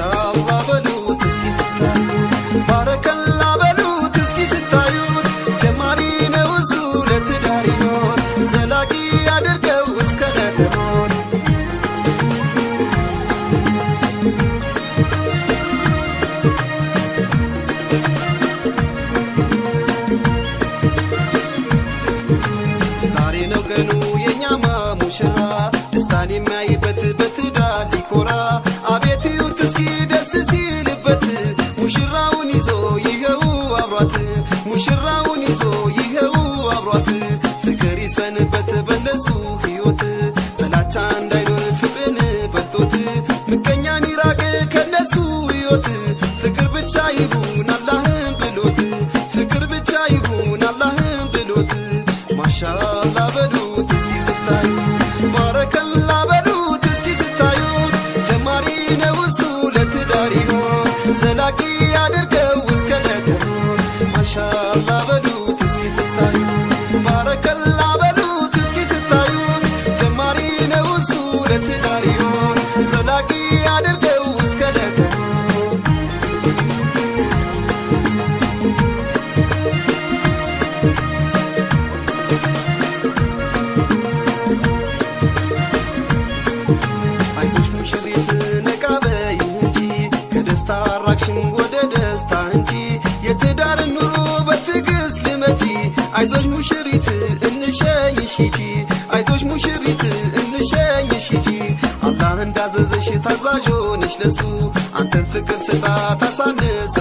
ማሻአላህ በሉት እስኪ ስታዩት ባረከላ በሉት እስኪ ስታዩት ጀማሪ ነው እሱ ለትዳር ይኖር ዘላቂ አድርገው እስከ ነደሞት ዛሬ ነው ቀኑ የኛማ ሙሽራ ደስታን የሚያይበት በትዳር ሊኮራ አቤት እዩት እስኪ ደስ ሲልበት ሙሽራውን ይዞ ይኸው አብሯት ሙሽራውን ይዞ ይኸው አብሯት ፍቅር ይሰንበት በነሱ ሕይወት ጥላቻ እንዳይኖር ፍቅርን በልጦት ምቀኛን ይራቅ ከነሱ ሕይወት ፍቅር ብቻ ይሁን አላህን ብሎት ፍቅር ብቻ ይሁን አላህን ብሎት ማሻአላህ በሉት እስኪ ስታዩት ባረከላ በሉት እስኪ ስታዩት ጀማሪ ነው እሱ ለትዳር ይኖር ዘላቂ አድርገው እስከ ነደሞት ማሻአላህ በሉት እስኪ ስታዩት ባረከላ በሉት እስኪ ስታዩት ጀማሪ ነው እሱ ለትዳር ይኖር ዘላቂ አድርገው እስከ ነደሞት አይዞሽ ሙሽሪት ነቃ በይ እንጂ ከደስታ አራቅሽም ወደ ደስታ እንጂ የትዳር ኑሮ በትዕግስት ልመጂ አይዞሽ ሙሽሪት እንሸኝሽ ሂጂ አይዞሽ ሙሽሪት እንሸኝሽ ሂጂ አላህ እንዳዘዘሽ ታዛዥ ሆነሽ ለሱ አንተን ፍቅር ስጣት አሳንሰ